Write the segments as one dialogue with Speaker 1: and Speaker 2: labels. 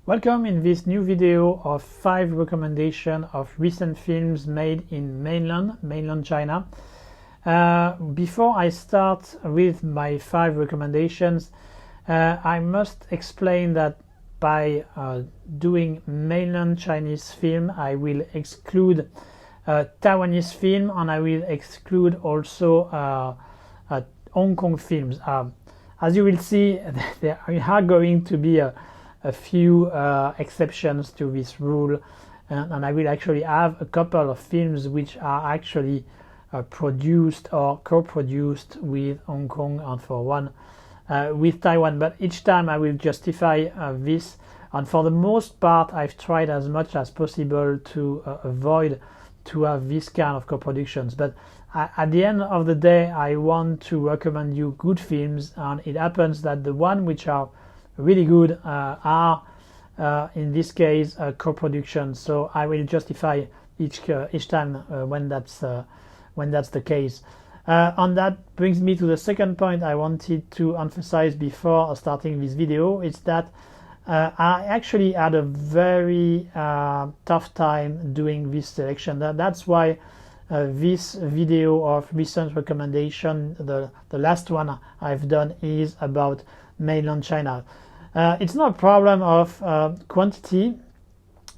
Speaker 1: Welcome in this new video of 5 recommendations of recent films made in mainland China. Before I start with my 5 recommendations, I must explain that by doing mainland Chinese film, I will exclude Taiwanese film, and I will exclude also Hong Kong films. As you will see, there are going to be a few exceptions to this rule, and I will actually have a couple of films which are actually produced or co-produced with Hong Kong, and for one with Taiwan, but each time I will justify this, and for the most part I've tried as much as possible to avoid to have this kind of co-productions. But at the end of the day, I want to recommend you good films, and it happens that the one which are really good are in this case co-productions, so I will justify each time when that's the case. And that brings me to the second point I wanted to emphasize before starting this video. It's that I actually had a very tough time doing this selection. That's why this video of recent recommendation, the last one I've done, is about mainland China. It's not a problem of quantity.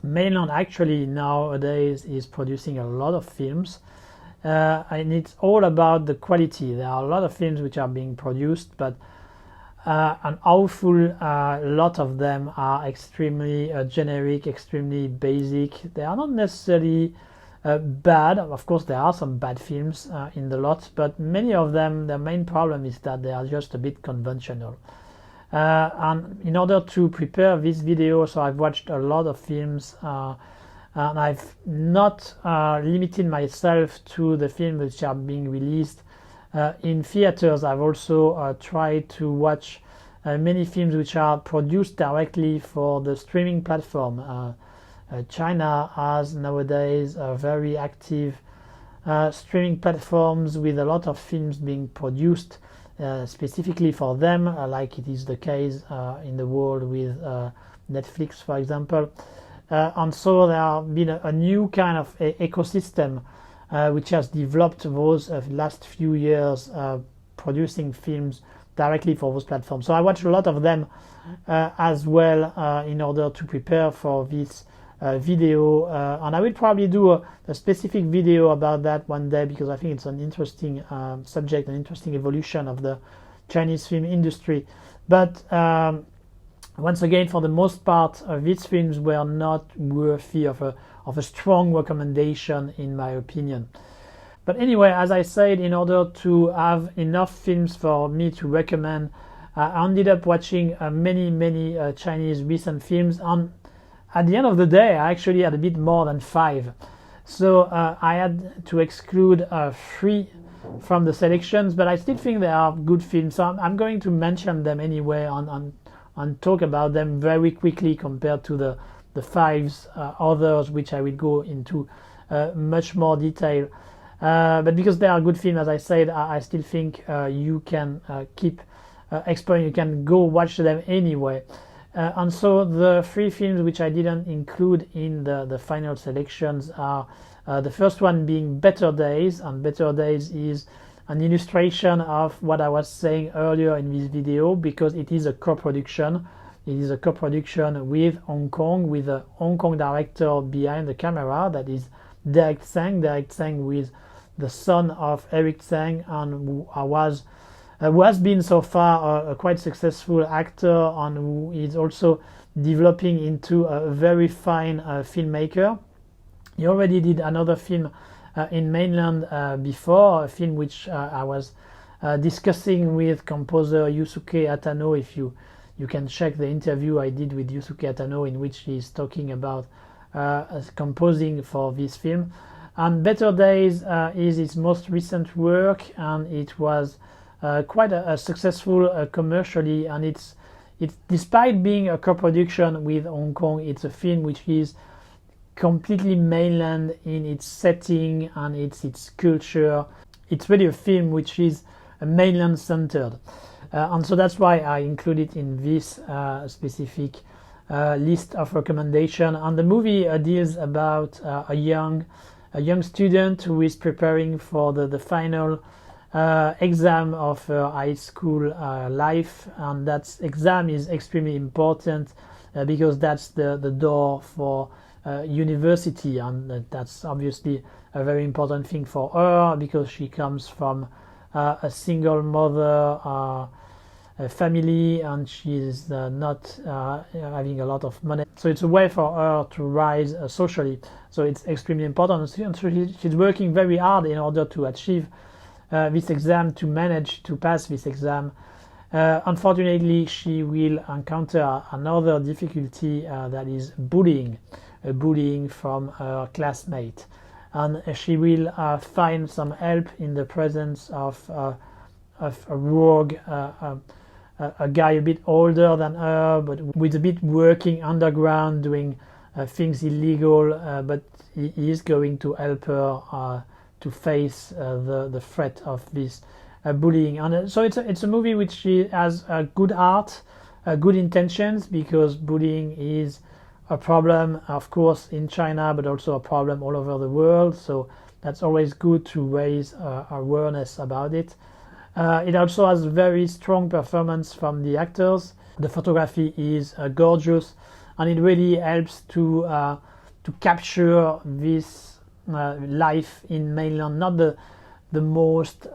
Speaker 1: Mainland actually nowadays is producing a lot of films, and it's all about the quality. There are a lot of films which are being produced, but an awful lot of them are extremely generic, extremely basic. They are not necessarily bad. Of course, there are some bad films in the lot, but many of them, their main problem is that they are just a bit conventional. And in order to prepare this video, so I've watched a lot of films, and I've not limited myself to the films which are being released in theaters. I've also tried to watch many films which are produced directly for the streaming platform. China has nowadays very active streaming platforms with a lot of films being produced specifically for them, like it is the case in the world with Netflix, for example. And so there has been a new kind of ecosystem which has developed those last few years, producing films directly for those platforms. So I watched a lot of them as well in order to prepare for this video, and I will probably do a specific video about that one day, because I think it's an interesting subject, an interesting evolution of the Chinese film industry. But once again, for the most part, these films were not worthy of a strong recommendation, in my opinion. But anyway, as I said, in order to have enough films for me to recommend, I ended up watching many Chinese recent films, and at the end of the day, I actually had a bit more than 5. So I had to exclude 3 from the selections, but I still think they are good films. So I'm going to mention them anyway and talk about them very quickly compared to the 5 others, which I will go into much more detail. But because they are good films, as I said, I still think you can keep exploring. You can go watch them anyway. And so the 3 films which I didn't include in the final selections are the first one being Better Days, and Better Days is an illustration of what I was saying earlier in this video, because it is a co-production. It is a co-production with Hong Kong, with a Hong Kong director behind the camera, that is Derek Tsang with the son of Eric Tsang, and who has been so far a quite successful actor, and who is also developing into a very fine filmmaker. He already did another film in mainland before, a film which I was discussing with composer Yusuke Atano. If you can check the interview I did with Yusuke Atano, in which he's talking about composing for this film. And Better Days is his most recent work, and it was quite a successful commercially, and it's despite being a co-production with Hong Kong, it's a film which is completely mainland in its setting and its culture. It's really a film which is mainland centered, and so that's why I include it in this specific list of recommendation. And the movie deals about a young student who is preparing for the final exam of high school life, and that exam is extremely important because that's the door for university, and that's obviously a very important thing for her because she comes from a single mother family, and she is not having a lot of money, so it's a way for her to rise socially. So it's extremely important, and so she's working very hard in order to achieve this exam, to manage to pass this exam. Unfortunately, she will encounter another difficulty that is bullying from her classmate, and she will find some help in the presence of a rogue, a guy a bit older than her, but with a bit working underground, doing things illegal, but he is going to help her to face the threat of this bullying. And so it's a movie which has good art, good intentions, because bullying is a problem, of course, in China, but also a problem all over the world. So that's always good to raise awareness about it. It also has very strong performance from the actors. The photography is gorgeous, and it really helps to capture this life in mainland, not the most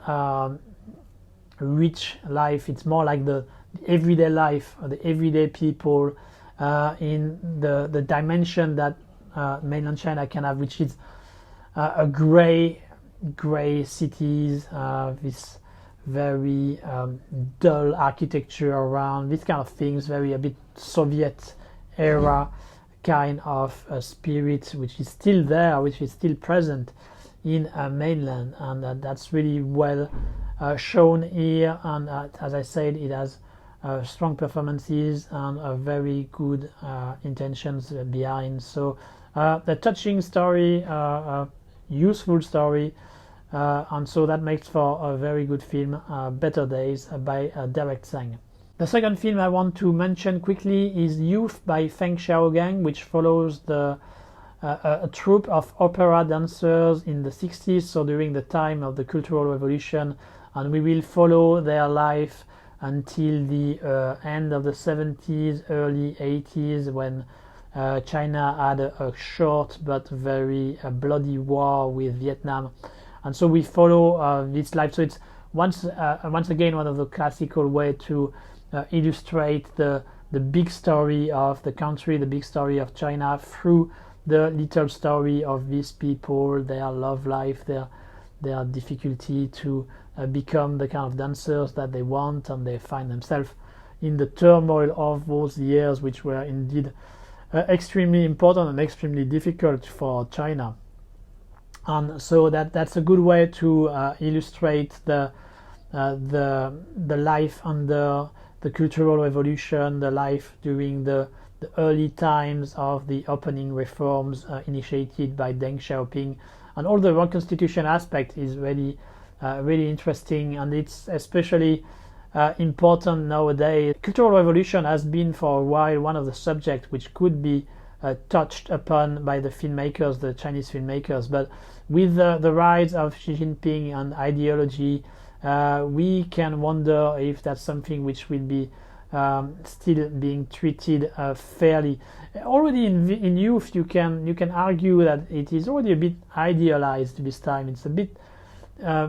Speaker 1: rich life. It's more like the everyday life, the everyday people in the dimension that mainland China can have, which is a gray cities, this very dull architecture around, this kind of things, very a bit Soviet era kind of spirit, which is still there, which is still present in mainland, and that's really well shown here. And as I said, it has strong performances and very good intentions behind. So a touching story, useful story, and so that makes for a very good film, Better Days by Derek Tsang. The second film I want to mention quickly is Youth by Feng Xiaogang, which follows a troupe of opera dancers in the 60s, so during the time of the Cultural Revolution, and we will follow their life until the end of the 70s, early 80s, when China had a short but very bloody war with Vietnam. And so we follow this life. So it's once again one of the classical way to illustrate the big story of the country, the big story of China, through the little story of these people, their love life, their difficulty to become the kind of dancers that they want, and they find themselves in the turmoil of those years, which were indeed extremely important and extremely difficult for China. And so that's a good way to illustrate the life under the Cultural Revolution, the life during the early times of the opening reforms initiated by Deng Xiaoping, and all the reconstitution aspect is really interesting, and it's especially important nowadays. Cultural Revolution has been for a while one of the subjects which could be touched upon by the filmmakers, the Chinese filmmakers, but with the rise of Xi Jinping and ideology, we can wonder if that's something which will be still being treated fairly. Already in youth, you can argue that it is already a bit idealized this time. It's a bit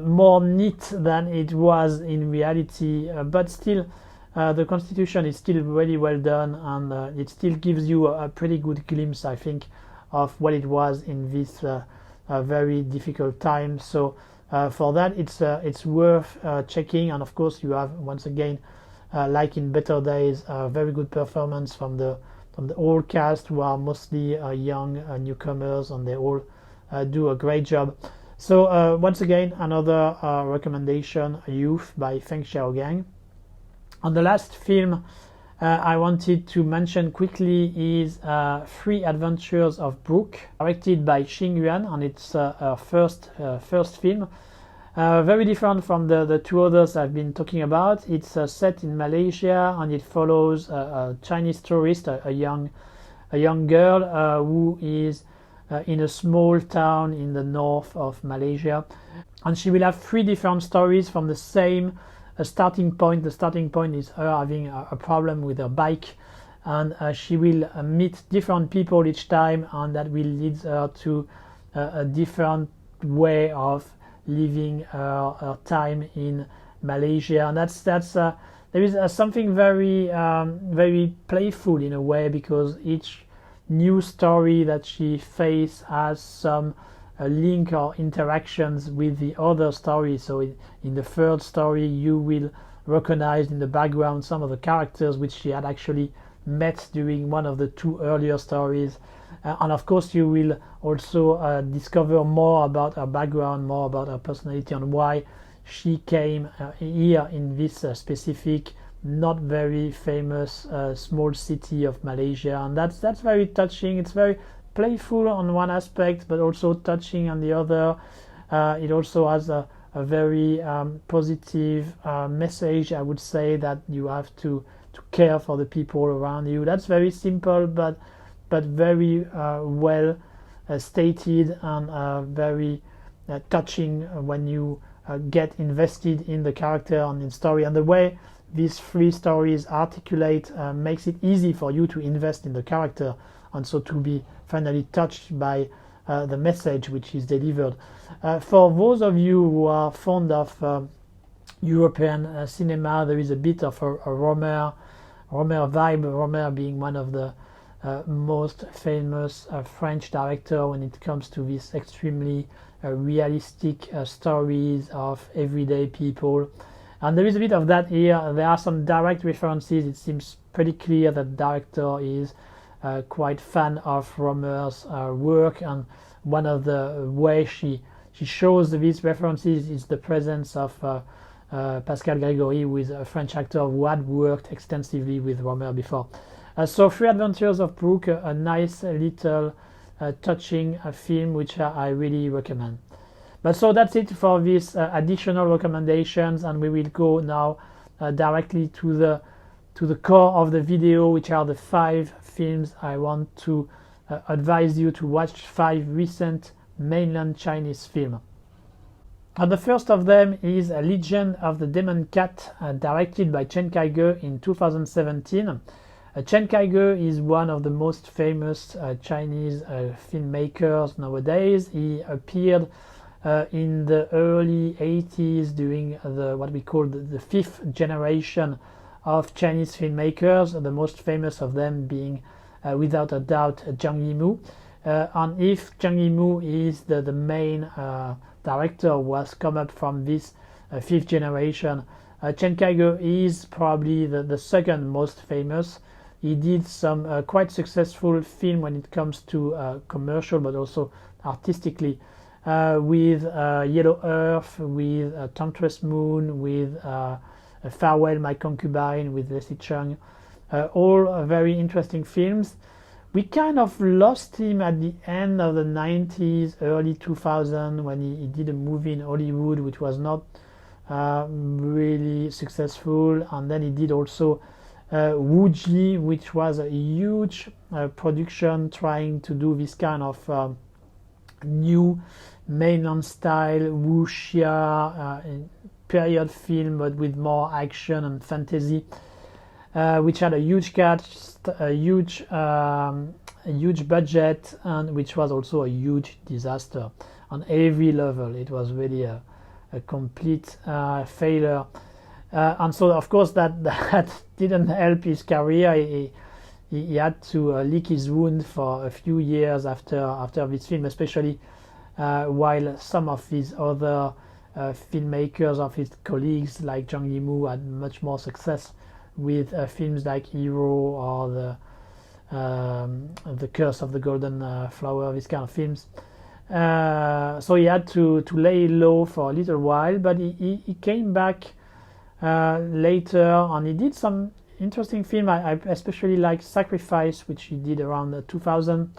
Speaker 1: more neat than it was in reality, but still the constitution is still really well done, and it still gives you a pretty good glimpse, I think, of what it was in this very difficult time. So for that, it's worth checking. And of course, you have once again, like in Better Days, very good performance from the whole cast, who are mostly young newcomers, and they all do a great job. So once again, another recommendation, Youth by Feng Xiaogang. And the last film I wanted to mention quickly is Three Adventures of Brooke, directed by Xing Yuan, and it's her first film. Very different from the two others I've been talking about. It's set in Malaysia, and it follows a Chinese tourist, a young girl who is in a small town in the north of Malaysia, and she will have three different stories from the same starting point. The starting point is her having a problem with her bike, and she will meet different people each time, and that will lead her to a different way of living her time in Malaysia. And that's there is something very very playful in a way, because each new story that she faces has some link or interactions with the other story. So in the third story, you will recognize in the background some of the characters which she had actually met during one of the two earlier stories. And of course, you will also discover more about her background, more about her personality, and why she came here in this specific, not very famous small city of Malaysia. And that's very touching. It's very playful on one aspect, but also touching on the other. It also has a very positive message, I would say, that you have to care for the people around you. That's very simple, but very well stated, and very touching when you get invested in the character and in story. And the way these three stories articulate makes it easy for you to invest in the character, and so to be finally touched by the message which is delivered. For those of you who are fond of European cinema, there is a bit of a Rohmer vibe. Rohmer being one of the most famous French director when it comes to these extremely realistic stories of everyday people. And there is a bit of that here. There are some direct references. It seems pretty clear that the director is quite fan of Rohmer's work, and one of the ways she shows these references is the presence of Pascal Grégory, who is a French actor who had worked extensively with Rohmer before. So Three Adventures of Brooke, a nice little touching film which I really recommend. But so that's it for these additional recommendations, and we will go now directly to the core of the video, which are the 5 films I want to advise you to watch, 5 recent mainland Chinese films. And the first of them is Legend of the Demon Cat, directed by Chen Kaige in 2017. Chen Kaige is one of the most famous Chinese filmmakers nowadays. He appeared in the early 80s during what we call the 5th generation of Chinese filmmakers, the most famous of them being without a doubt Zhang Yimou. And if Zhang Yimou is the main director who has come up from this 5th generation, Chen Kaige is probably the second most famous. He did some quite successful film when it comes to commercial, but also artistically, with Yellow Earth, with Temptress Moon, with Farewell My Concubine with Leslie Cheung, all very interesting films. We kind of lost him at the end of the 90s, early 2000, when he did a movie in Hollywood which was not really successful, and then he did also Wu Ji, which was a huge production trying to do this kind of new mainland style wuxia period film, but with more action and fantasy, which had a huge cast, a huge budget, and which was also a huge disaster on every level. It was really a complete failure. And so, of course, that didn't help his career. He had to lick his wound for a few years after this film, especially while some of his other filmmakers, of his colleagues like Zhang Yimou, had much more success with films like Hero or the Curse of the Golden Flower, these kind of films. So he had to lay low for a little while, but he came back later, and he did some interesting film. I especially like Sacrifice, which he did around 2000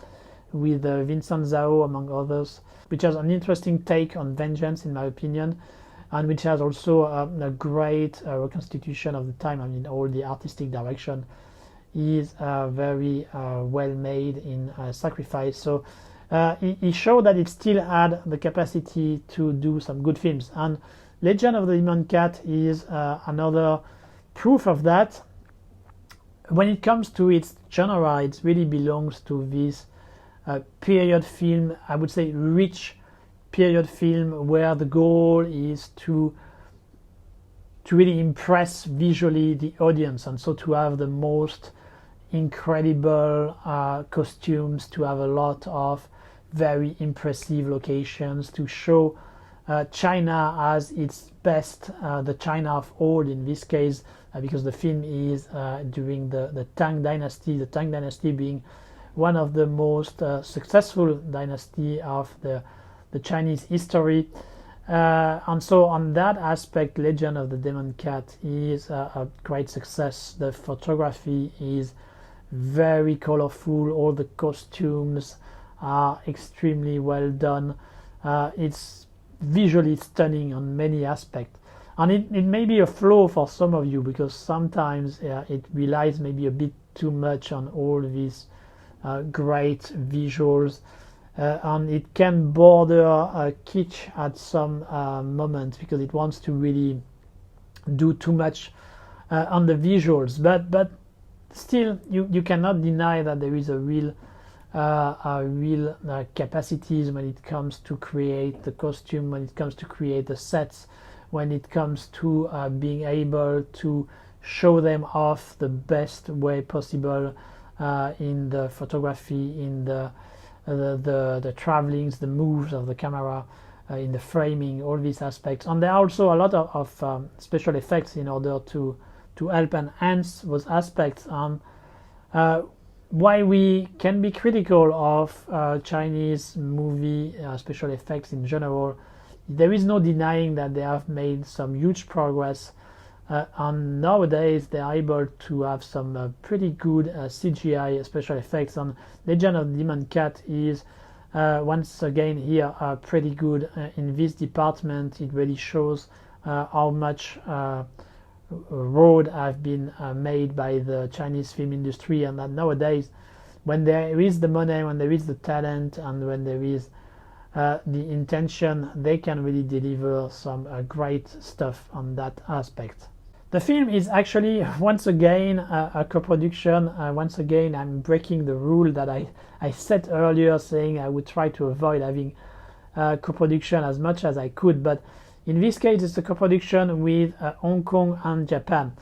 Speaker 1: with Vincent Zhao among others, which has an interesting take on vengeance in my opinion. and which has also a great reconstitution of the time. I mean, all the artistic direction is very well made in Sacrifice. So he showed that it still had the capacity to do some good films. And Legend of the Demon Cat is another proof of that. When it comes to its genre, it really belongs to this period film, I would say rich period film, where the goal is to really impress visually the audience, and so to have the most incredible costumes, to have a lot of very impressive locations, to show China as its best, the China of old in this case, because the film is during the Tang Dynasty, the Tang Dynasty being one of the most successful dynasty of the Chinese history. And so on that aspect, Legend of the Demon Cat is a great success. The photography is very colorful, all the costumes are extremely well done. It's visually stunning on many aspects, and it may be a flaw for some of you, because sometimes it relies maybe a bit too much on all these great visuals, and it can border kitsch at some moments, because it wants to really do too much on the visuals, but still you cannot deny that there is a real capacities when it comes to create the costume, when it comes to create the sets, when it comes to being able to show them off the best way possible in the photography, in the travelings, the moves of the camera, in the framing, all these aspects. And there are also a lot of special effects in order to help enhance those aspects. Why we can be critical of Chinese movie special effects in general, there is no denying that they have made some huge progress, and nowadays they are able to have some pretty good CGI special effects. And Legend of the Demon Cat is once again here pretty good in this department. It really shows how much road have been made by the Chinese film industry, and that nowadays, when there is the money, when there is the talent, and when there is the intention, they can really deliver some great stuff on that aspect. The film is actually once again a co-production. Once again, I'm breaking the rule that I set earlier, saying I would try to avoid having co-production as much as I could, but in this case, it's a co-production with Hong Kong and Japan.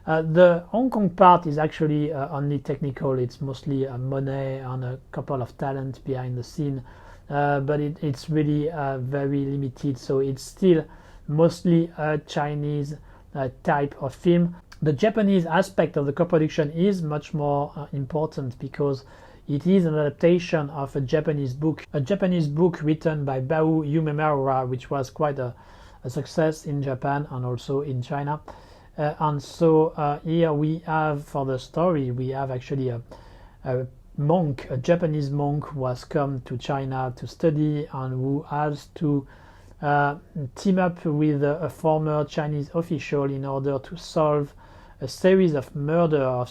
Speaker 1: The Hong Kong part is actually only technical. It's mostly money and a couple of talent behind the scene, but it's really very limited. So it's still mostly a Chinese type of film. The Japanese aspect of the co-production is much more important, because it is an adaptation of a Japanese book written by Bao Yumemura, which was quite a success in Japan and also in China. And so here we have, for the story, we have actually a monk, a Japanese monk who has come to China to study, and who has to team up with a former Chinese official in order to solve a series of murder,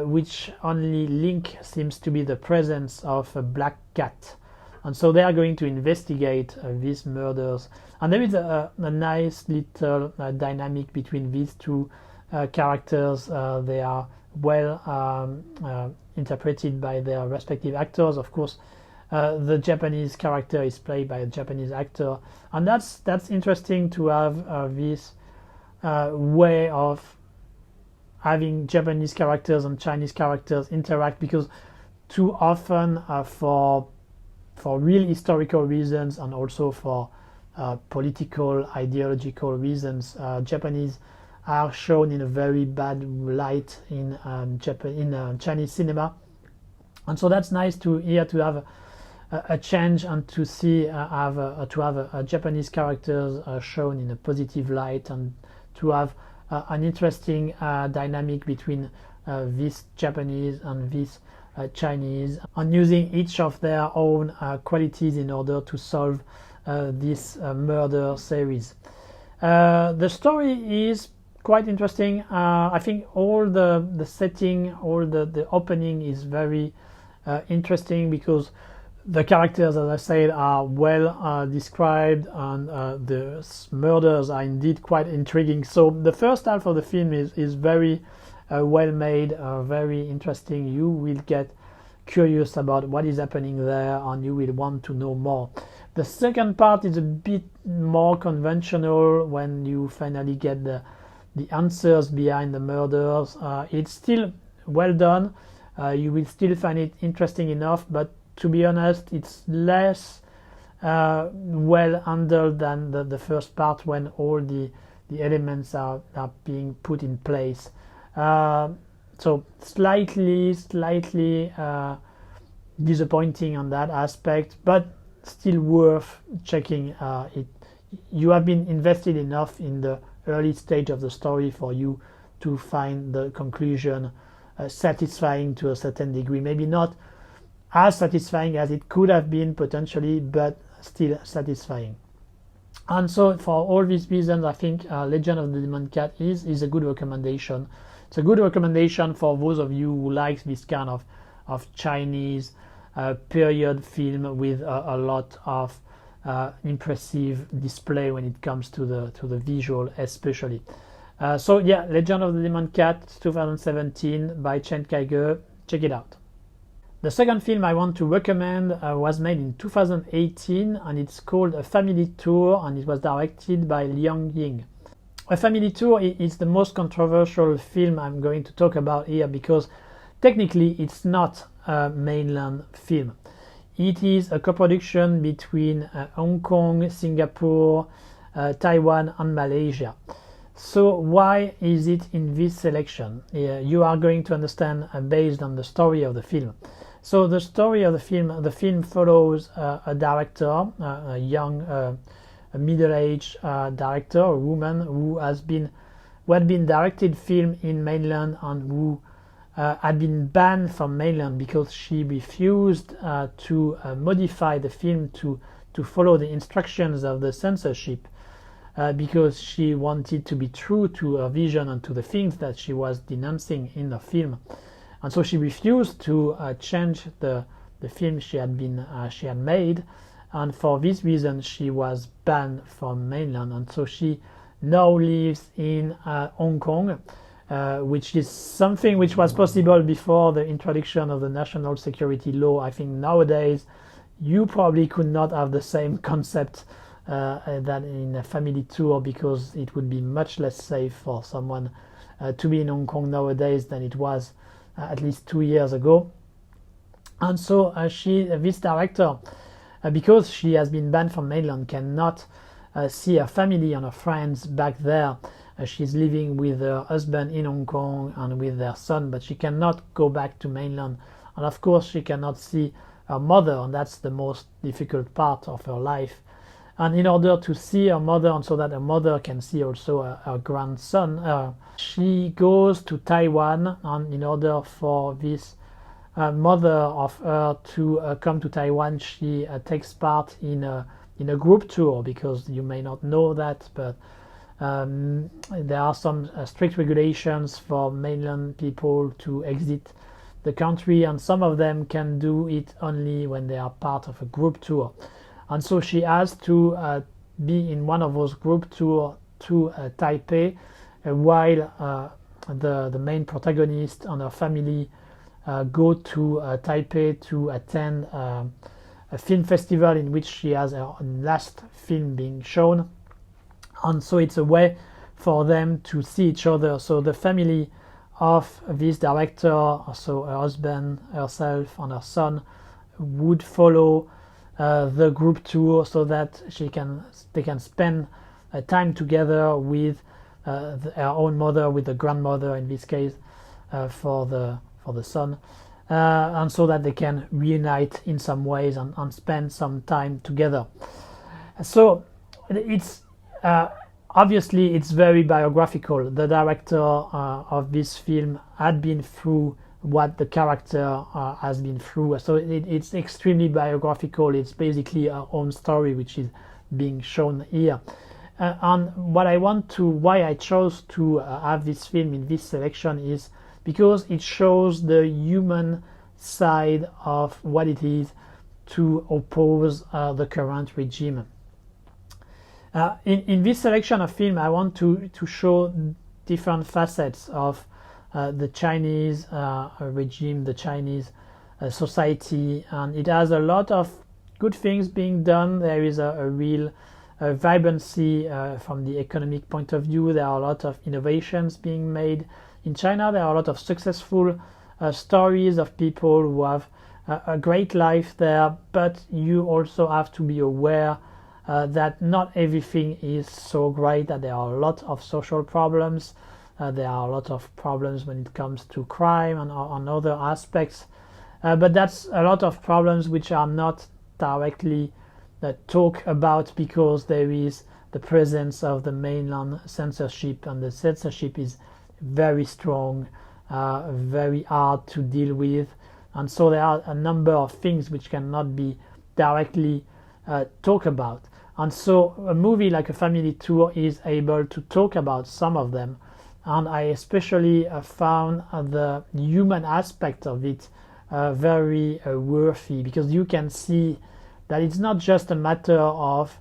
Speaker 1: which only link seems to be the presence of a black cat. And so they are going to investigate these murders. And there is a nice little dynamic between these two characters. They are well interpreted by their respective actors. Of course, the Japanese character is played by a Japanese actor. And that's interesting to have this way of having Japanese characters and Chinese characters interact, because too often for real historical reasons, and also for political, ideological reasons, Japanese are shown in a very bad light in Chinese cinema. And so that's nice to have a change, and to see to have Japanese characters shown in a positive light, and to have an interesting dynamic between this Japanese and this Chinese, and using each of their own qualities in order to solve this murder series. The story is quite interesting. I think all the setting, all the opening is very interesting because the characters, as I said, are well described, and the murders are indeed quite intriguing. So the first half of the film is very well made, very interesting. You will get curious about what is happening there, and you will want to know more. The second part is a bit more conventional when you finally get the answers behind the murders. It's still well done. You will still find it interesting enough, but to be honest, it's less well handled than the first part when all the elements are being put in place. So slightly disappointing on that aspect, but still worth checking it. You have been invested enough in the early stage of the story for you to find the conclusion satisfying to a certain degree. Maybe not as satisfying as it could have been potentially, but still satisfying. And so for all these reasons, I think Legend of the Demon Cat is a good recommendation. It's a good recommendation for those of you who like this kind of Chinese period film with a lot of impressive display when it comes to the visual especially. So yeah, Legend of the Demon Cat 2017 by Chen Kaige. Check it out. The second film I want to recommend was made in 2018, and it's called A Family Tour, and it was directed by Liang Ying. A Family Tour is the most controversial film I'm going to talk about here because technically it's not a mainland film. It is a co-production between Hong Kong, Singapore, Taiwan and Malaysia. So why is it in this selection? You are going to understand based on the story of the film. So the story of the film follows a director, a young, a middle-aged director, a woman who had been directed film in mainland and who had been banned from mainland because she refused to modify the film to follow the instructions of the censorship because she wanted to be true to her vision and to the things that she was denouncing in the film. And so she refused to change the film she had made, and for this reason she was banned from mainland. And so she now lives in Hong Kong, which is something which was possible before the introduction of the national security law. I think nowadays you probably could not have the same concept that in A Family Tour, because it would be much less safe for someone to be in Hong Kong nowadays than it was at least 2 years ago. And so this director, because she has been banned from mainland, cannot see her family and her friends back there. She's living with her husband in Hong Kong and with their son, but she cannot go back to mainland. And of course she cannot see her mother, and that's the most difficult part of her life. And in order to see her mother, and so that her mother can see also her grandson, she goes to Taiwan. And in order for this mother of her to come to Taiwan, she takes part in a group tour, because you may not know that, but there are some strict regulations for mainland people to exit the country, and some of them can do it only when they are part of a group tour. And so she has to be in one of those group tours to Taipei, while the main protagonist and her family go to Taipei to attend a film festival in which she has her last film being shown. And so it's a way for them to see each other. So the family of this director, so her husband, herself and her son, would follow the group tour so that they can spend time together with her own mother, with the grandmother in this case, for the son, and so that they can reunite in some ways and spend some time together. So it's obviously it's very biographical. The director of this film had been through what the character has been through, so it's extremely biographical. It's basically our own story, which is being shown here. And why I chose to have this film in this selection is because it shows the human side of what it is to oppose the current regime. In this selection of film, I want to show different facets of the Chinese regime, the Chinese society, and it has a lot of good things being done. There is a real vibrancy from the economic point of view. There are a lot of innovations being made in China. There are a lot of successful stories of people who have a great life there, but you also have to be aware that not everything is so great, that there are a lot of social problems, there are a lot of problems when it comes to crime and on other aspects, but that's a lot of problems which are not directly talked about because there is the presence of the mainland censorship, and the censorship is very strong, very hard to deal with, and so there are a number of things which cannot be directly talked about. And so a movie like A Family Tour is able to talk about some of them, and I especially found the human aspect of it very worthy, because you can see that it's not just a matter of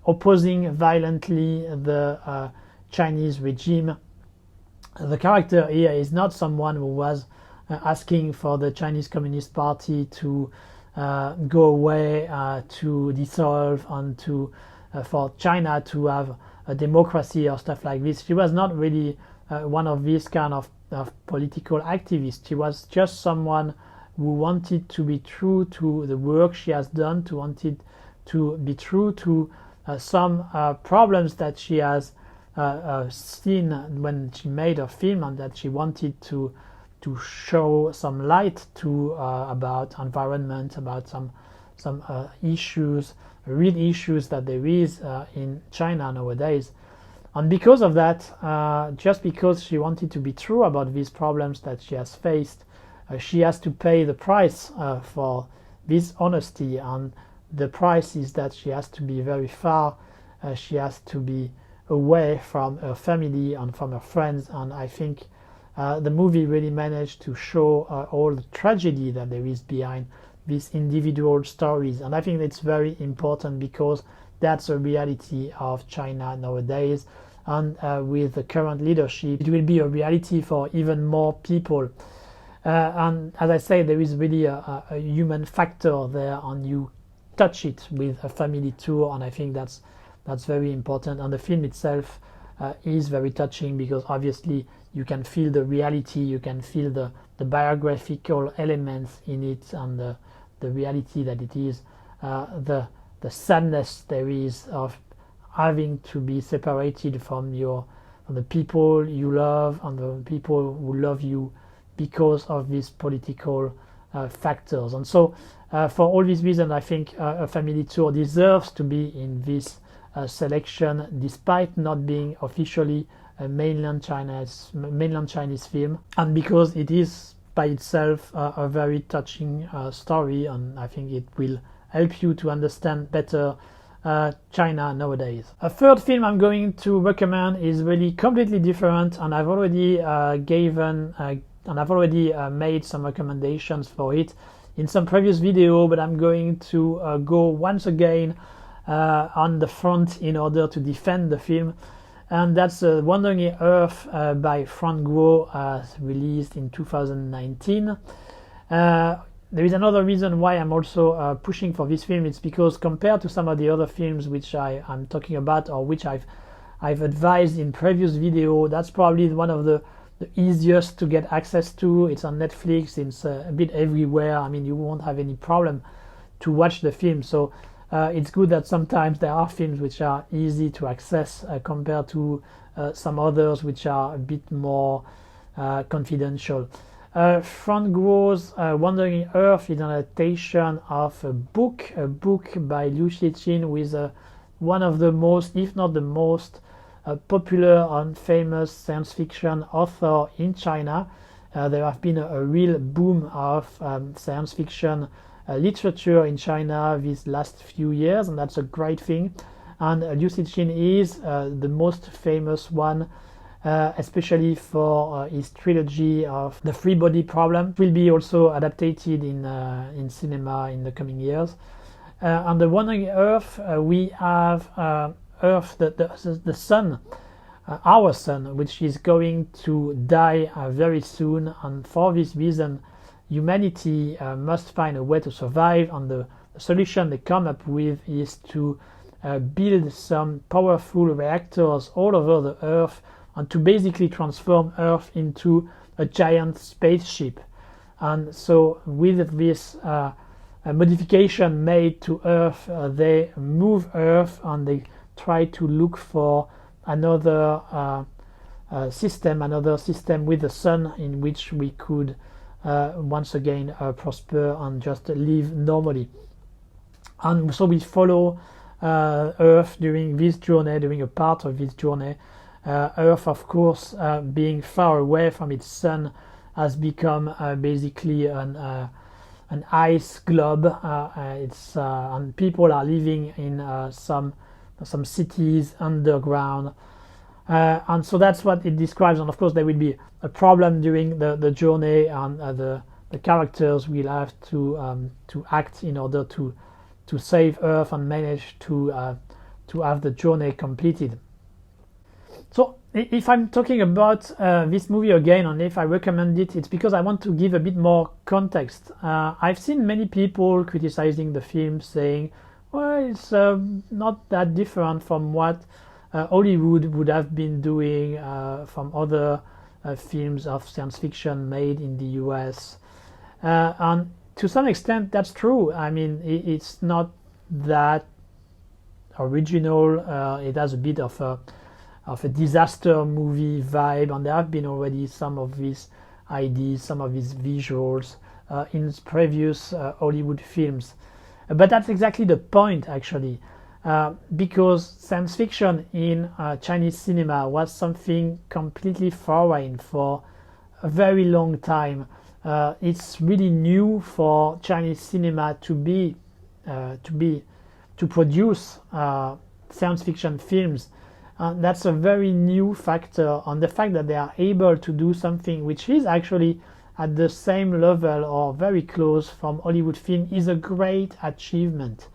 Speaker 1: opposing violently the Chinese regime. The character here is not someone who was asking for the Chinese Communist Party to go away, to dissolve, and to for China to have a democracy or stuff like this. She was not really one of these kind of political activists. She was just someone who wanted to be true to the work she has done, wanted to be true to some problems that she has seen when she made a film, and that she wanted to show some light to about environment, about some issues, real issues that there is in China nowadays. And because of that, just because she wanted to be true about these problems that she has faced, she has to pay the price for this honesty, and the price is that she has to be very far, she has to be away from her family and from her friends. And I think the movie really managed to show all the tragedy that there is behind these individual stories, and I think it's very important because that's a reality of China nowadays, and with the current leadership it will be a reality for even more people. And as I say, there is really a human factor there, and you touch it with A Family Tour, and I think that's very important. And the film itself is very touching because obviously you can feel the reality, you can feel the biographical elements in it, and the reality that it is, the sadness there is of having to be separated from the people you love and the people who love you because of these political factors. And so for all these reasons, I think A Family Tour deserves to be in this selection, despite not being officially a mainland Chinese film, and because it is by itself a very touching story, and I think it will help you to understand better China nowadays. A third film I'm going to recommend is really completely different, and I've already made some recommendations for it in some previous video, but I'm going to go once again on the front in order to defend the film, and that's Wandering Earth by Frank Guo, released in 2019. There is another reason why I'm also pushing for this film. It's because compared to some of the other films which I'm talking about, or which I've advised in previous video, that's probably one of the easiest to get access to. It's on Netflix, it's a bit everywhere. I mean, you won't have any problem to watch the film. So it's good that sometimes there are films which are easy to access compared to some others which are a bit more confidential. Frank Guo's Wandering Earth is an adaptation of a book by Liu Xixin, who is one of the most, if not the most, popular and famous science fiction author in China. There have been a real boom of science fiction literature in China these last few years, and that's a great thing. And Liu Cixin is the most famous one, especially for his trilogy of The Three Body Problem. It will be also adapted in cinema in the coming years. On the Wandering Earth, we have Earth, the sun, our sun, which is going to die very soon, and for this reason humanity must find a way to survive, and the solution they come up with is to build some powerful reactors all over the Earth and to basically transform Earth into a giant spaceship. And so with this modification made to Earth, they move Earth and they try to look for another system with the sun in which we could once again prosper and just live normally. And so we follow Earth during this journey, during a part of this journey. Earth, of course, being far away from its sun, has become basically an ice globe. And people are living in some cities underground, and so that's what it describes. And of course, there will be a problem during the journey, and the characters will have to act in order to save Earth and manage to have the journey completed. So if I'm talking about this movie again, and if I recommend it, it's because I want to give a bit more context. I've seen many people criticizing the film, saying, well, it's not that different from what Hollywood would have been doing from other films of science fiction made in the US. And to some extent, that's true. I mean, it's not that original. It has a bit of a disaster movie vibe, and there have been already some of these ideas, some of these visuals in previous Hollywood films. But that's exactly the point, actually, because science fiction in Chinese cinema was something completely foreign for a very long time. It's really new for Chinese cinema to produce science fiction films. That's a very new factor on the fact that they are able to do something which is actually at the same level or very close from Hollywood film is a great achievement.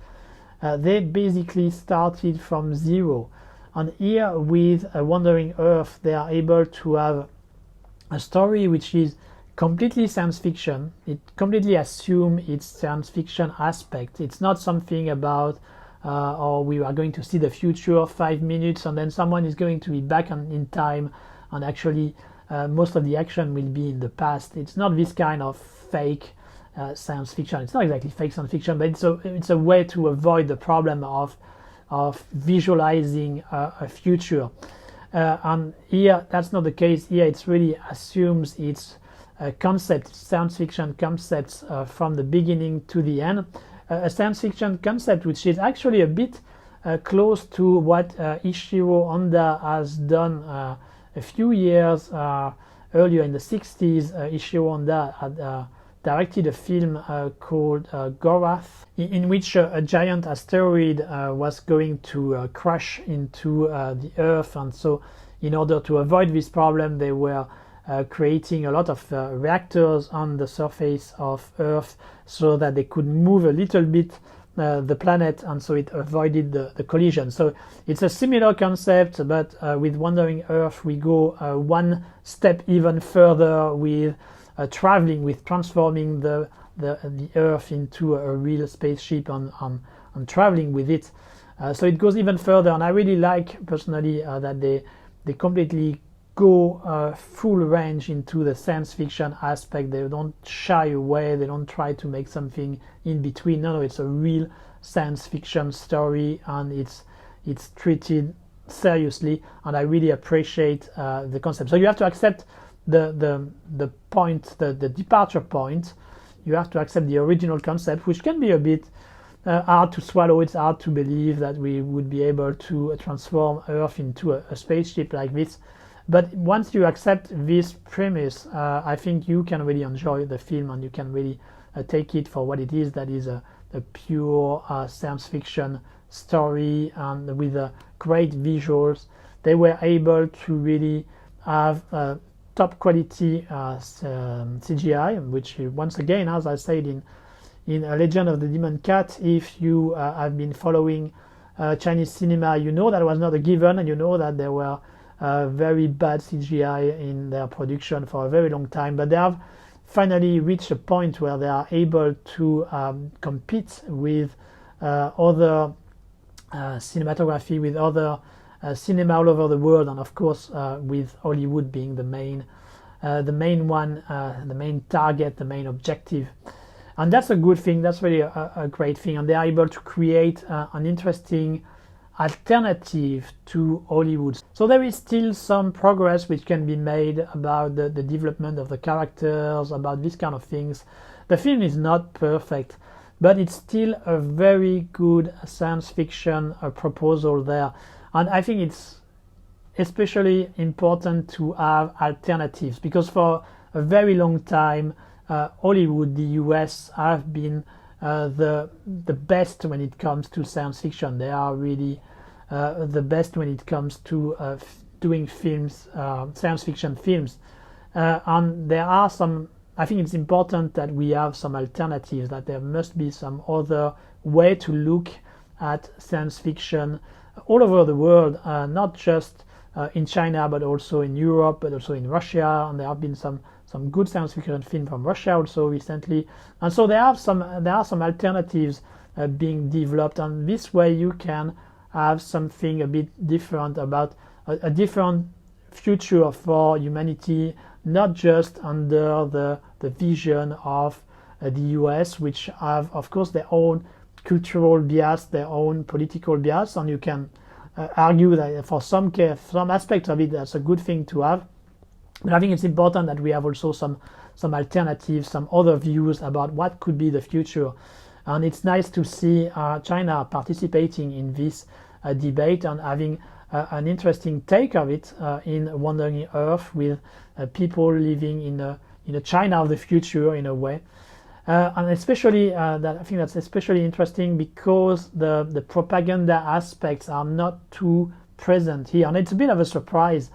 Speaker 1: They basically started from zero, and here with Wandering Earth they are able to have a story which is completely science fiction. It completely assumes its science fiction aspect. It's not something about or we are going to see the future of 5 minutes and then someone is going to be back in time, and actually most of the action will be in the past. It's not this kind of fake science fiction. It's not exactly fake science fiction, but it's a way to avoid the problem of visualizing a future. And here that's not the case. Here it's really assumes its concept, science fiction concepts from the beginning to the end. A science fiction concept which is actually a bit close to what Ishiro Honda has done a few years earlier in the 60s. Ishiro Honda had directed a film called Gorath, in which a giant asteroid was going to crash into the Earth, and so in order to avoid this problem they were creating a lot of reactors on the surface of Earth so that they could move a little bit the planet, and so it avoided the collision. So it's a similar concept, but with Wandering Earth we go one step even further with traveling, with transforming the Earth into a real spaceship and traveling with it. So it goes even further, and I really like personally that they completely go full range into the science fiction aspect. They don't shy away, they don't try to make something in between. No, it's a real science fiction story, and it's treated seriously, and I really appreciate the concept. So you have to accept the point, the departure point. You have to accept the original concept, which can be a bit hard to swallow. It's hard to believe that we would be able to transform Earth into a spaceship like this. But once you accept this premise, I think you can really enjoy the film, and you can really take it for what it is. That is a pure science fiction story, and with great visuals. They were able to really have top quality CGI, which once again, as I said in Legend of the Demon Cat, if you have been following Chinese cinema, you know that was not a given, and you know that there were very bad CGI in their production for a very long time, but they have finally reached a point where they are able to compete with other cinematography, with other cinema all over the world, and of course with Hollywood being the main one, the main target, the main objective. And that's a good thing. That's really a great thing, and they are able to create an interesting alternative to Hollywood. So there is still some progress which can be made about the development of the characters, about these kind of things. The film is not perfect, but it's still a very good science fiction proposal there. And I think it's especially important to have alternatives, because for a very long time Hollywood, the US, have been the best when it comes to science fiction. They are really the best when it comes to doing films, science fiction films. And there are some, I think it's important that we have some alternatives, that there must be some other way to look at science fiction all over the world, not just in China, but also in Europe, but also in Russia. And there have been some good science fiction film from Russia also recently, and so there are some alternatives being developed, and this way you can have something a bit different, about a different future for humanity, not just under the vision of the US, which have of course their own cultural bias, their own political bias, and you can argue that for some aspects of it that's a good thing to have. But I think it's important that we have also some alternatives, some other views about what could be the future. And it's nice to see China participating in this debate and having an interesting take of it in Wandering Earth, with people living in a China of the future in a way. And especially I think that's especially interesting because the propaganda aspects are not too present here, and it's a bit of a surprise.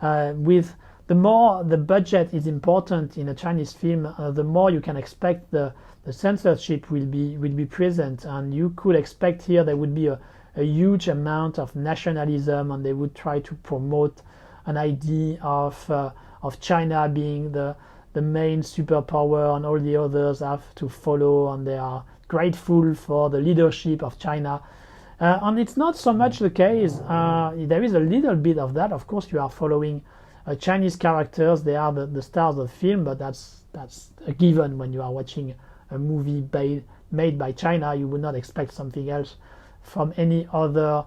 Speaker 1: With the more the budget is important in a Chinese film, the more you can expect the censorship will be present, and you could expect here there would be a huge amount of nationalism, and they would try to promote an idea of China being the main superpower, and all the others have to follow, and they are grateful for the leadership of China. And it's not so much the case. There is a little bit of that. Of course, you are following Chinese characters. They are the stars of the film, but that's a given when you are watching a movie made by China. You would not expect something else from any other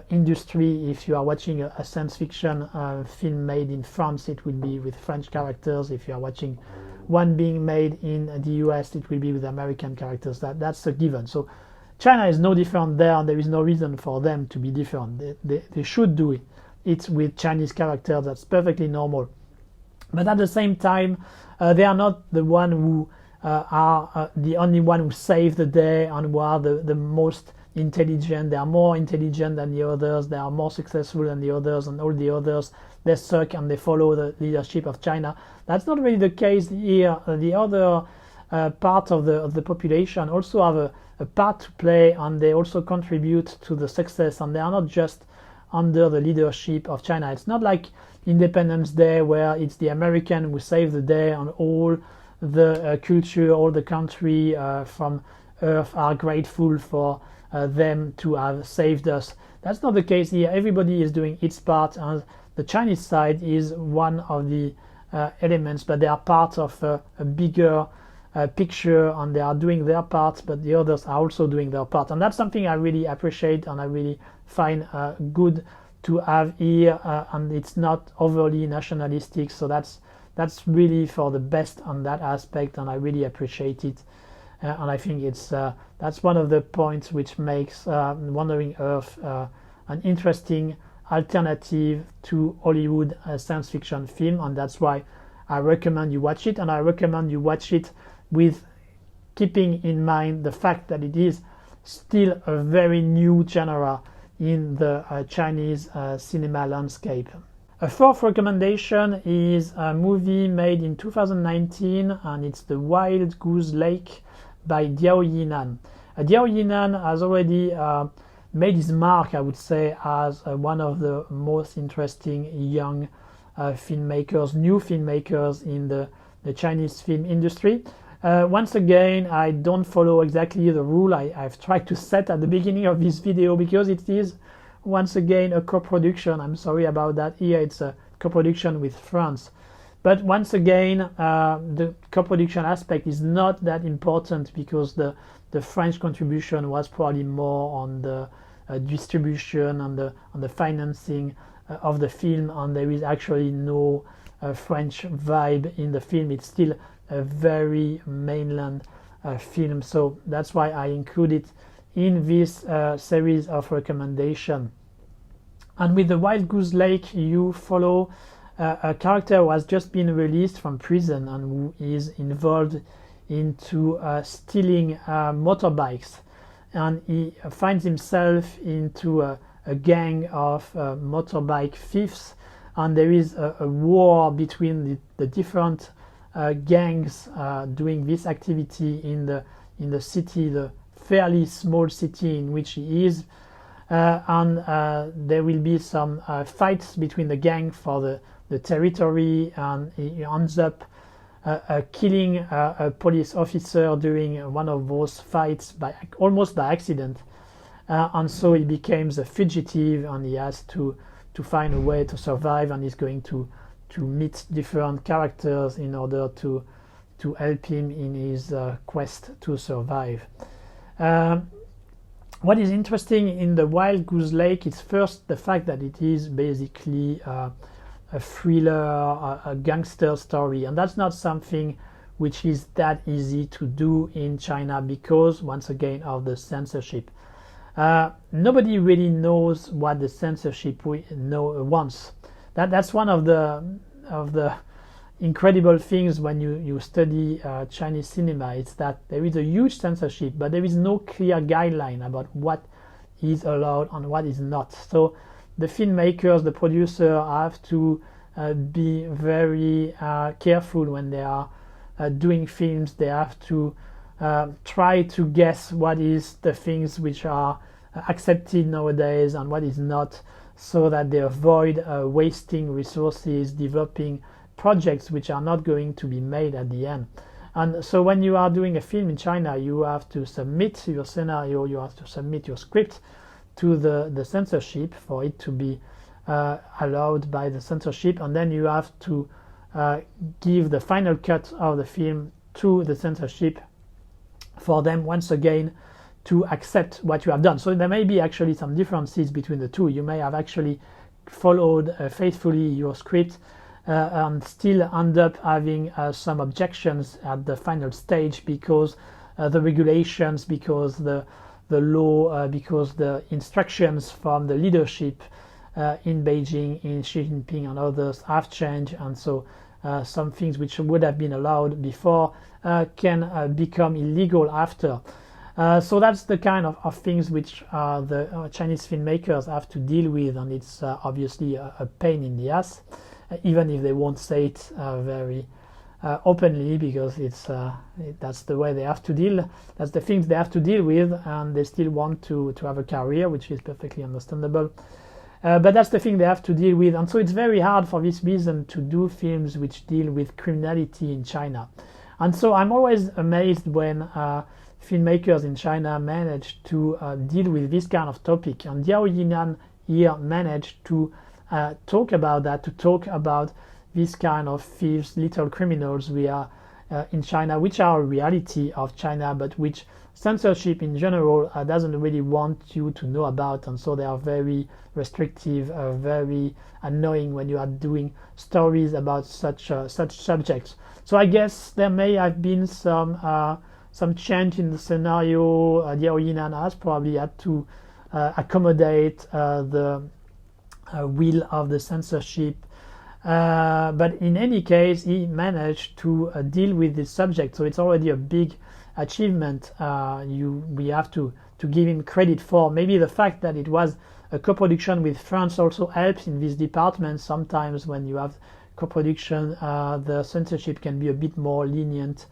Speaker 1: industry. If you are watching a science fiction film made in France, it will be with French characters. If you are watching one being made in the US, it will be with American characters. That's a given. So China is no different there, and there is no reason for them to be different. They should do it. It's with Chinese characters. That's perfectly normal. But at the same time, they are not the one who are the only one who save the day and who are the most intelligent. They are more intelligent than the others. They are more successful than the others, and all the others, they suck and they follow the leadership of China. That's not really the case here. The other part of the population also have a part to play, and they also contribute to the success, and they are not just under the leadership of China. It's not like Independence Day, where it's the American who save the day, and all the culture, all the country from Earth are grateful for them to have saved us. That's not the case here. Everybody is doing its part, and the Chinese side is one of the elements, but they are part of a bigger picture, and they are doing their part, but the others are also doing their part. And that's something I really appreciate, and I really find good to have here, and it's not overly nationalistic, so that's really for the best on that aspect, and I really appreciate it. And I think that's one of the points which makes Wandering Earth an interesting alternative to Hollywood science fiction film, and that's why I recommend you watch it, and I recommend you watch it with keeping in mind the fact that it is still a very new genre in the Chinese cinema landscape. A fourth recommendation is a movie made in 2019, and it's The Wild Goose Lake by Diao Yinan. Diao Yinan has already made his mark, I would say, as one of the most interesting young filmmakers, new filmmakers in the Chinese film industry. Once again, I don't follow exactly the rule I've tried to set at the beginning of this video, because it is once again a co-production. I'm sorry about that. Here it's a co-production with France. But once again, the co-production aspect is not that important, because the French contribution was probably more on the distribution, on the financing of the film, and there is actually no French vibe in the film. It's still a very mainland film, so that's why I include it in this series of recommendation. And with The Wild Goose Lake, you follow a character who has just been released from prison and who is involved into stealing motorbikes, and he finds himself into a gang of motorbike thieves, and there is a war between the different gangs doing this activity in the city, the fairly small city in which he is, and there will be some fights between the gang for the territory, and he ends up killing a police officer during one of those fights almost by accident, and so he becomes a fugitive, and he has to find a way to survive, and he's going to meet different characters in order to help him in his quest to survive. What is interesting in The Wild Goose Lake is first the fact that it is basically a thriller, a gangster story, and that's not something which is that easy to do in China because, once again, of the censorship. Nobody really knows what the censorship wants. That's one of the incredible things when you study Chinese cinema. It's that there is a huge censorship, but there is no clear guideline about what is allowed and what is not. So the filmmakers, the producer, have to be very careful when they are doing films. They have to try to guess what is the things which are accepted nowadays and what is not, so that they avoid wasting resources developing projects which are not going to be made at the end. And so when you are doing a film in China, you have to submit your scenario, you have to submit your script to the censorship for it to be allowed by the censorship, and then you have to give the final cut of the film to the censorship for them once again to accept what you have done. So there may be actually some differences between the two. You may have actually followed faithfully your script and still end up having some objections at the final stage because the regulations, because the law, because the instructions from the leadership in Beijing, in Xi Jinping and others have changed, and so some things which would have been allowed before can become illegal after. So that's the kind of things which the Chinese filmmakers have to deal with, and it's obviously a pain in the ass, even if they won't say it very openly, because that's the way they have to deal. That's the things they have to deal with, and they still want to have a career, which is perfectly understandable. But that's the thing they have to deal with, and so it's very hard for this reason to do films which deal with criminality in China. And so I'm always amazed when filmmakers in China manage to deal with this kind of topic, and Diao Yinan here managed to talk about that, to talk about this kind of thieves, little criminals we are in China, which are a reality of China, but which censorship in general doesn't really want you to know about, and so they are very restrictive, very annoying when you are doing stories about such subjects. So I guess there may have been some change in the scenario. Diao Yinan has probably had to accommodate the will of the censorship, but in any case he managed to deal with this subject, so it's already a big achievement we have to give him credit for. Maybe the fact that it was a co-production with France also helps in this department. Sometimes when you have co-production, the censorship can be a bit more lenient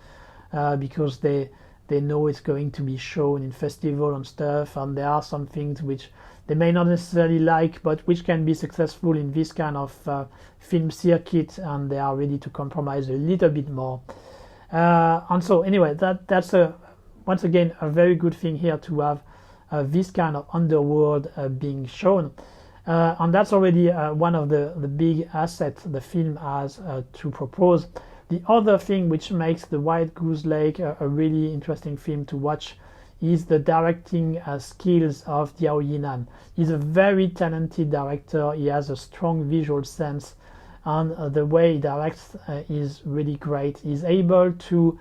Speaker 1: because they know it's going to be shown in festival and stuff, and there are some things which they may not necessarily like, but which can be successful in this kind of film circuit, and they are ready to compromise a little bit more. And so anyway, that's once again a very good thing here to have this kind of underworld being shown. And that's already one of the big assets the film has to propose. The other thing which makes The White Goose Lake a really interesting film to watch is the directing skills of Diao Yinan. He's a very talented director. He has a strong visual sense, and the way he directs is really great. He's able to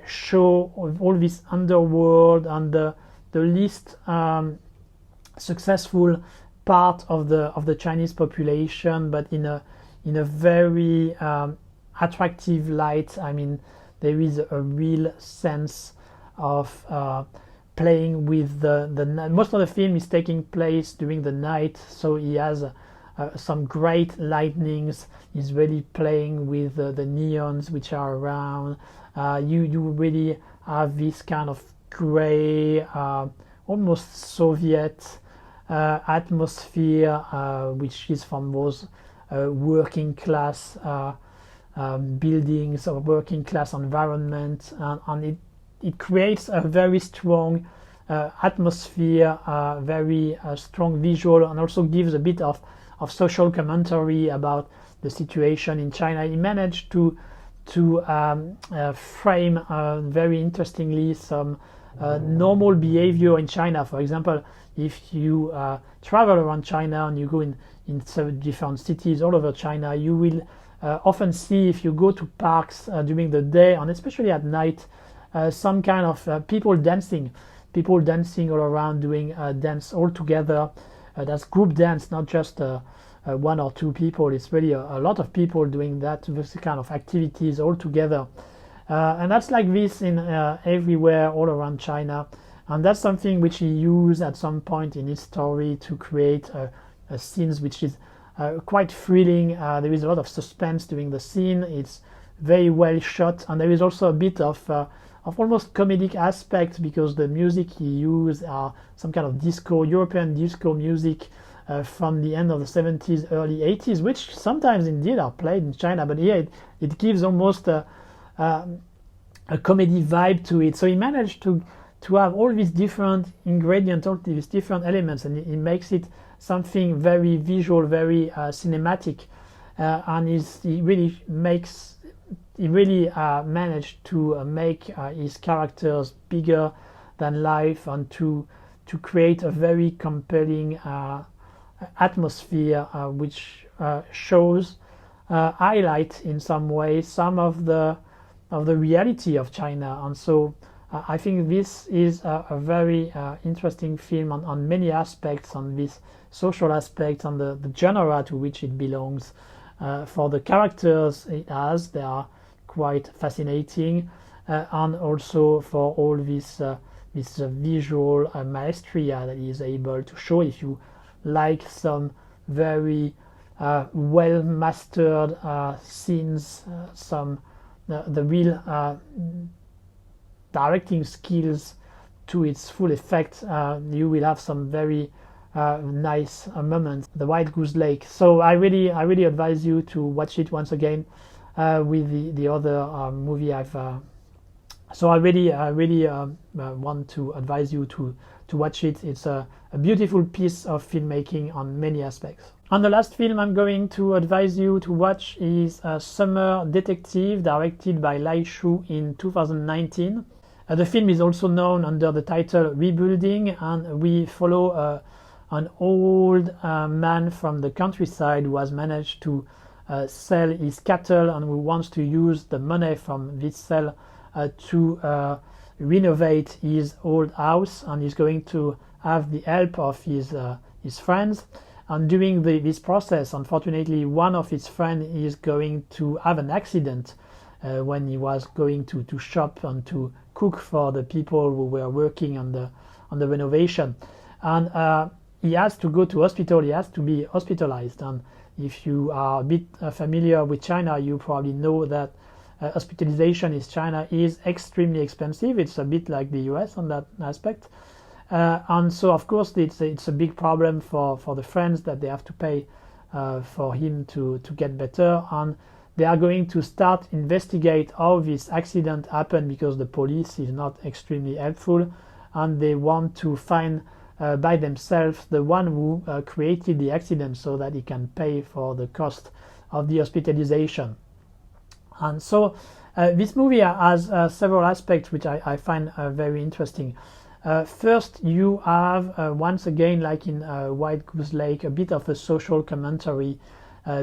Speaker 1: show all this underworld and the least successful part of the Chinese population, but in a very attractive light. I mean, there is a real sense of playing with the most of the film is taking place during the night, so he has some great lightnings. He's really playing with the neons which are around. You really have this kind of gray, almost Soviet atmosphere, which is from those working class buildings or working class environment, and it creates a very strong atmosphere, very strong visual, and also gives a bit of social commentary about the situation in China. He managed to frame very interestingly some normal behavior in China. For example, if you travel around China and you go in different cities all over China, you will often see, if you go to parks during the day and especially at night, some kind of people dancing all around, doing dance all together. That's group dance, not just one or two people. It's really a lot of people doing this kind of activities all together. And that's like this in everywhere all around China. And that's something which he used at some point in his story to create a scenes which is quite thrilling. There is a lot of suspense during the scene. It's very well shot, and there is also a bit of almost comedic aspect, because the music he used are some kind of European disco music from the end of the 70s, early 80s, which sometimes indeed are played in China, but here it gives almost a comedy vibe to it. So he managed to have all these different ingredients, all these different elements, and he makes it something very visual, very cinematic, and he really managed to make his characters bigger than life, and to create a very compelling atmosphere, which shows highlight in some way some of the reality of China. And so I think this is a very interesting film on many aspects, on this social aspect, on the genre to which it belongs. For the characters it has, they are quite fascinating, and also for all this visual maestria that he is able to show. If you like some very well mastered scenes, some the real directing skills to its full effect, you will have some very nice moments. The White Goose Lake. So I really advise you to watch it once again with the other movie I've. So I really want to advise you to watch it. It's a beautiful piece of filmmaking on many aspects. And the last film I'm going to advise you to watch is Summer Detective, directed by Lai Shu in 2019. The film is also known under the title Rebuilding, and we follow an old man from the countryside who has managed to sell his cattle, and who wants to use the money from this sale to renovate his old house, and he's going to have the help of his friends. And during this process, unfortunately, one of his friends is going to have an accident when he was going to shop and to cook for the people who were working on the renovation, and he has to go to hospital. He has to be hospitalized, and if you are a bit familiar with China, you probably know that hospitalization in China is extremely expensive. It's a bit like the US on that aspect, and so of course it's a big problem for the friends that they have to pay for him to get better, and they are going to start investigate how this accident happened, because the police is not extremely helpful, and they want to find by themselves the one who created the accident, so that he can pay for the cost of the hospitalization. And so this movie has several aspects which I find very interesting. First, you have once again, like in White Goose Lake, a bit of a social commentary,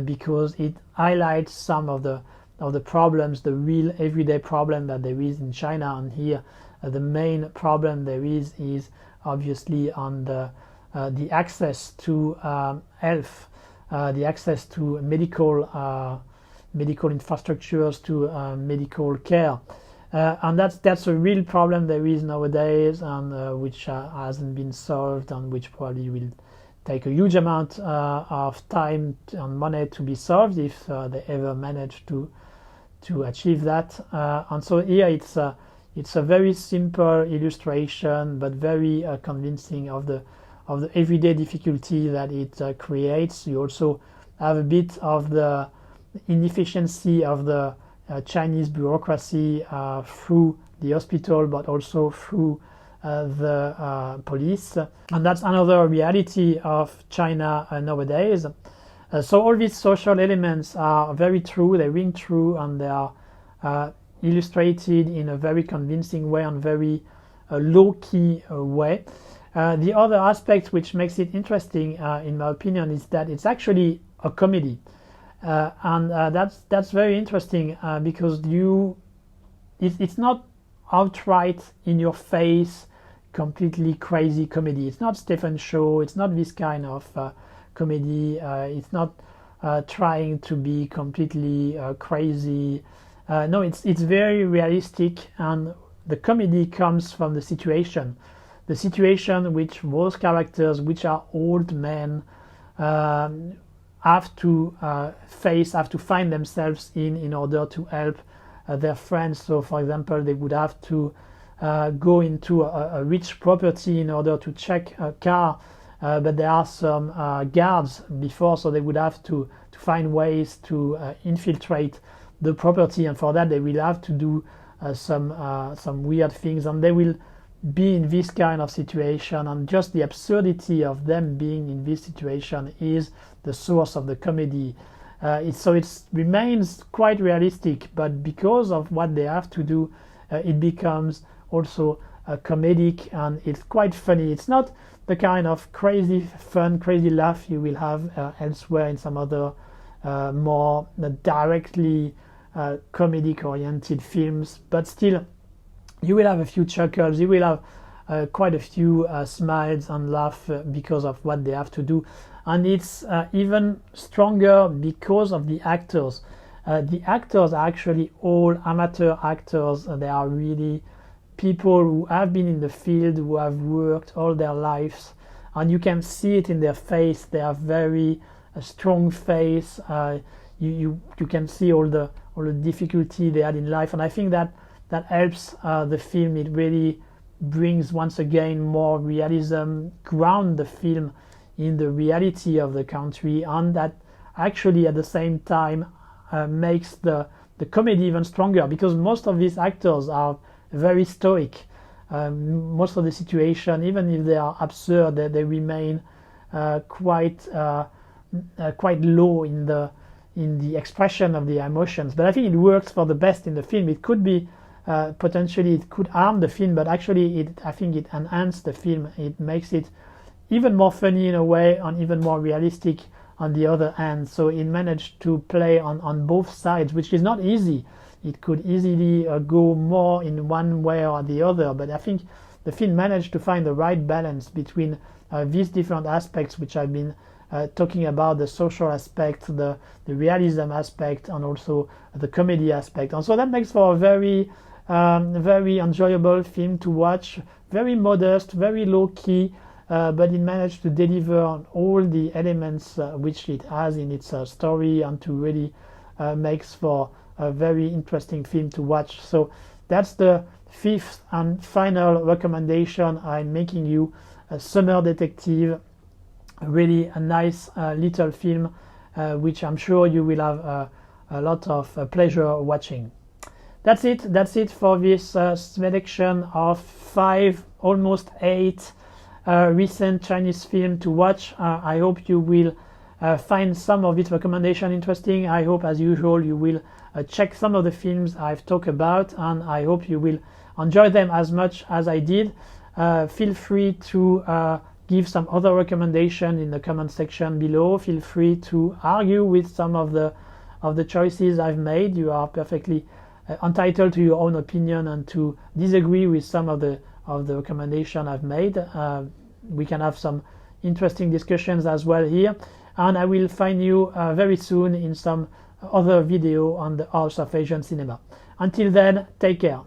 Speaker 1: because it highlights some of the problems, the real everyday problem that there is in China. And here the main problem there is obviously on the access to health, the access to medical infrastructures, to medical care, and that's a real problem there is nowadays, and which hasn't been solved, and which probably will take a huge amount of time and money to be solved, if they ever manage to achieve that. And so here it's a very simple illustration, but very convincing of the everyday difficulty that it creates. You also have a bit of the inefficiency of the Chinese bureaucracy through the hospital, but also through the police, and that's another reality of China nowadays. So all these social elements are very true, they ring true, and they are illustrated in a very convincing way, and very low-key way. The other aspect which makes it interesting, in my opinion, is that it's actually a comedy, and that's very interesting, because it's not outright in your face, completely crazy comedy. It's not Stephen Chow. It's not this kind of comedy. It's not trying to be completely crazy. No, it's very realistic, and the comedy comes from the situation which those characters, which are old men, have to find themselves in order to help their friends. So for example, they would have to go into a rich property in order to check a car, but there are some guards before, so they would have to find ways to infiltrate the property, and for that they will have to do some weird things, and they will be in this kind of situation, and just the absurdity of them being in this situation is the source of the comedy. It remains quite realistic, but because of what they have to do, it becomes also comedic, and it's quite funny. It's not the kind of crazy laugh you will have elsewhere in some other more directly comedic oriented films, but still you will have a few chuckles, you will have quite a few smiles and laugh because of what they have to do. And it's even stronger because of the actors. The actors are actually all amateur actors. They are really people who have been in the field, who have worked all their lives, and you can see it in their face. They have very strong face. You can see all the difficulty they had in life, and I think that helps the film. It really brings once again more realism, ground the film in the reality of the country, and that actually at the same time makes the comedy even stronger, because most of these actors are very stoic. Most of the situation, even if they are absurd, they remain quite low in the expression of the emotions. But I think it works for the best in the film. It could be potentially it could harm the film, but actually I think it enhances the film. It makes it even more funny in a way, and even more realistic on the other hand. So it managed to play on both sides, which is not easy. It could easily go more in one way or the other, but I think the film managed to find the right balance between these different aspects which I've been talking about, the social aspect, the realism aspect, and also the comedy aspect. And so that makes for a very very enjoyable film to watch, very modest, very low key, but it managed to deliver on all the elements which it has in its story, and to really makes for a very interesting film to watch. So that's the fifth and final recommendation I'm making you, a Summer Detective, really a nice little film which I'm sure you will have a lot of pleasure watching. That's it for this selection of 5, almost 8 recent Chinese film to watch. I hope you will find some of its recommendation interesting. I hope, as usual, you will check some of the films I've talked about, and I hope you will enjoy them as much as I did. Feel free to give some other recommendation in the comment section below. Feel free to argue with some of the choices I've made. You are perfectly entitled to your own opinion and to disagree with some of the recommendation I've made. We can have some interesting discussions as well here, and I will find you very soon in some other video on the House of Asian Cinema. Until then, take care.